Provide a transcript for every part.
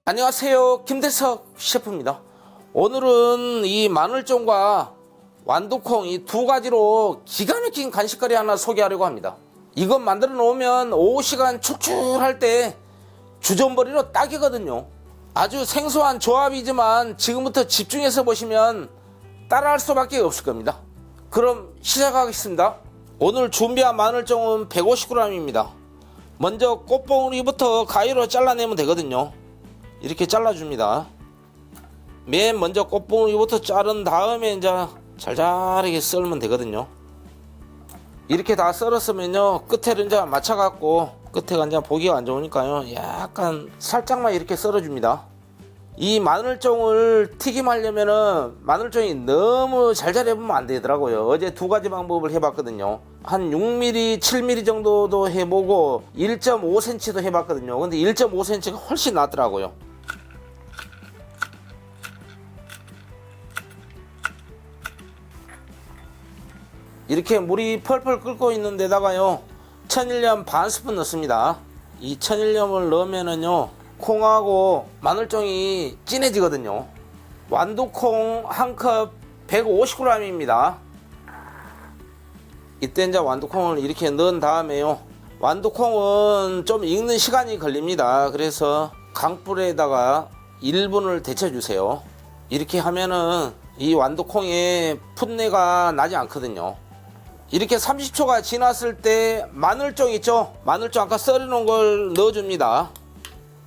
안녕하세요, 김대석 셰프입니다. 오늘은 이 마늘종과 완두콩 이 두 가지로 기가 막힌 간식거리 하나 소개하려고 합니다. 이것 만들어 놓으면 오후 시간 출출할 때 주전부리로 딱이거든요. 아주 생소한 조합이지만 지금부터 집중해서 보시면 따라할 수밖에 없을 겁니다. 그럼 시작하겠습니다. 오늘 준비한 마늘종은 150g입니다. 먼저 꽃봉오리부터 가위로 잘라내면 되거든요. 이렇게 잘라줍니다. 맨 먼저 꽃봉오리부터 자른 다음에 이제 잘잘하게 썰면 되거든요. 이렇게 다 썰었으면요, 끝에를 이제 맞춰갖고, 끝에가 이제 보기가 안 좋으니까요, 약간 살짝만 이렇게 썰어줍니다. 이 마늘종을 튀김하려면은 마늘종이 너무 잘잘 해보면 안 되더라고요. 어제 두 가지 방법을 해봤거든요. 한 6mm, 7mm 정도도 해보고 1.5cm도 해봤거든요. 근데 1.5cm가 훨씬 낫더라고요. 이렇게 물이 펄펄 끓고 있는 데다가요, 천일염 반 스푼 넣습니다. 이 천일염을 넣으면은요, 콩하고 마늘종이 진해지거든요. 완두콩 한 컵 150g입니다. 이때 이제 완두콩을 이렇게 넣은 다음에요, 완두콩은 좀 익는 시간이 걸립니다. 그래서 강불에다가 1분을 데쳐주세요. 이렇게 하면은 이 완두콩에 풋내가 나지 않거든요. 이렇게 30초가 지났을 때 마늘종 있죠? 마늘종 아까 썰어놓은 걸 넣어줍니다.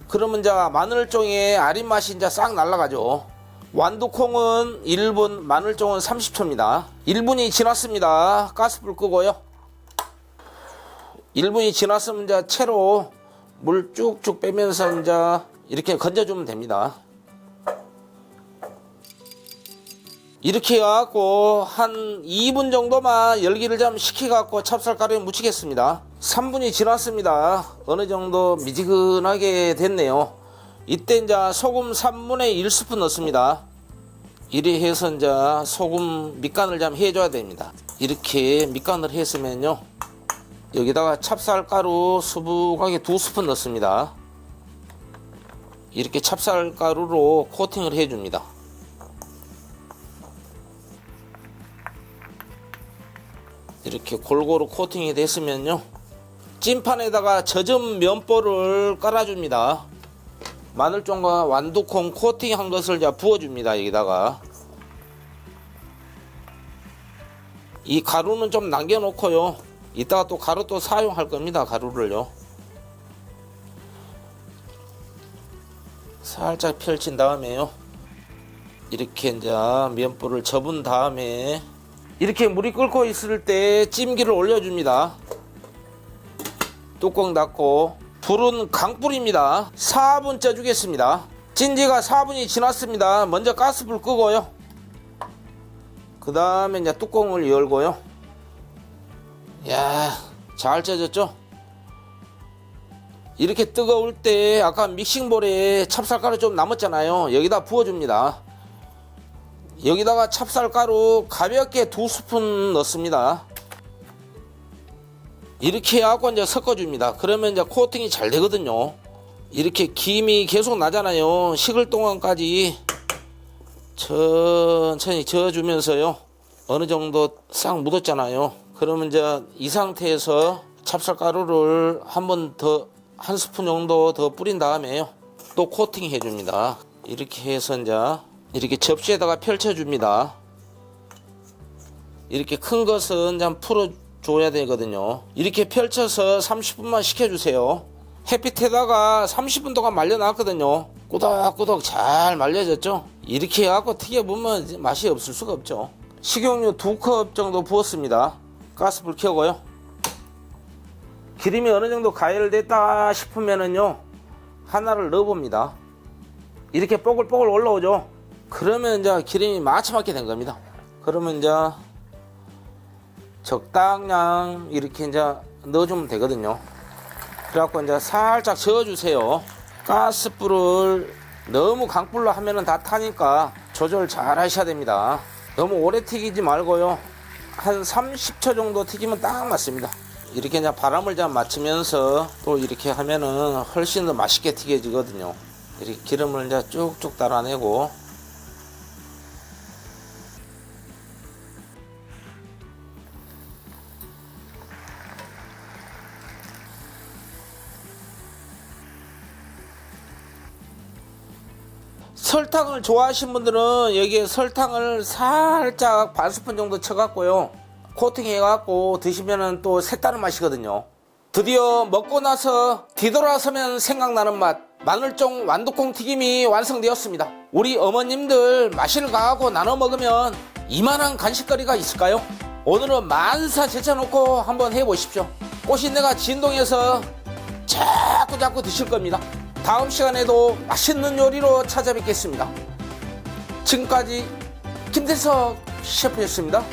그러면 이제 마늘종의 아린 맛이 이제 싹 날아가죠. 완두콩은 1분, 마늘종은 30초입니다. 1분이 지났습니다. 가스불 끄고요. 1분이 지났으면 이제 채로 물 쭉쭉 빼면서 이제 이렇게 건져주면 됩니다. 이렇게 해갖고 한 2분 정도만 열기를 좀 식혀갖고 찹쌀가루에 묻히겠습니다. 3분이 지났습니다. 어느 정도 미지근하게 됐네요. 이때 이제 소금 3분의 1스푼 넣습니다. 이리 해서 이제 소금 밑간을 좀 해줘야 됩니다. 이렇게 밑간을 했으면요, 여기다가 찹쌀가루 수북하게 2스푼 넣습니다. 이렇게 찹쌀가루로 코팅을 해줍니다. 이렇게 골고루 코팅이 됐으면요, 찐판에다가 젖은 면보를 깔아줍니다. 마늘종과 완두콩 코팅한 것을 이제 부어줍니다. 여기다가 이 가루는 좀 남겨놓고요, 이따가 또 가루 또 사용할 겁니다. 가루를요 살짝 펼친 다음에요, 이렇게 이제 면보를 접은 다음에 이렇게 물이 끓고 있을 때 찜기를 올려줍니다. 뚜껑 닫고 불은 강불입니다. 4분 쪄주겠습니다. 찐지가 4분이 지났습니다. 먼저 가스불 끄고요, 그 다음에 이제 뚜껑을 열고요. 이야, 잘 쪄졌죠? 이렇게 뜨거울 때 아까 믹싱볼에 찹쌀가루 좀 남았잖아요. 여기다 부어줍니다. 여기다가 찹쌀가루 가볍게 2스푼 넣습니다. 이렇게 해갖고 이제 섞어줍니다. 그러면 이제 코팅이 잘 되거든요. 이렇게 김이 계속 나잖아요. 식을 동안까지 천천히 저어주면서요, 어느 정도 싹 묻었잖아요. 그러면 이제 이 상태에서 찹쌀가루를 한 스푼 정도 더 뿌린 다음에요, 또 코팅 해줍니다. 이렇게 해서 이제 이렇게 접시에다가 펼쳐줍니다. 이렇게 큰 것은 좀 풀어줘야 되거든요. 이렇게 펼쳐서 30분만 식혀주세요. 햇빛에다가 30분 동안 말려놨거든요. 꾸덕꾸덕 잘 말려졌죠? 이렇게 해갖고 튀겨보면 맛이 없을 수가 없죠. 식용유 2컵 정도 부었습니다. 가스불 켜고요. 기름이 어느 정도 가열됐다 싶으면은요, 하나를 넣어봅니다. 이렇게 뽀글뽀글 올라오죠? 그러면 이제 기름이 마침맞게 된 겁니다. 그러면 이제 적당량 이렇게 이제 넣어주면 되거든요. 그래갖고 이제 살짝 저어주세요. 가스불을 너무 강불로 하면은 다 타니까 조절 잘 하셔야 됩니다. 너무 오래 튀기지 말고요, 한 30초 정도 튀기면 딱 맞습니다. 이렇게 이제 바람을 좀 맞추면서 또 이렇게 하면은 훨씬 더 맛있게 튀겨지거든요. 이렇게 기름을 이제 쭉쭉 따라내고 설탕을 좋아하시는 분들은 여기에 설탕을 살짝 반 스푼 정도 쳐갖고요 코팅 해갖고 드시면 또 색다른 맛이거든요. 드디어 먹고 나서 뒤돌아서면 생각나는 맛 마늘종 완두콩 튀김이 완성되었습니다. 우리 어머님들 마실 가하고 나눠 먹으면 이만한 간식거리가 있을까요? 오늘은 만사 제쳐놓고 한번 해보십시오. 꽃인내가 진동해서 자꾸 드실 겁니다. 다음 시간에도 맛있는 요리로 찾아뵙겠습니다. 지금까지 김대석 셰프였습니다.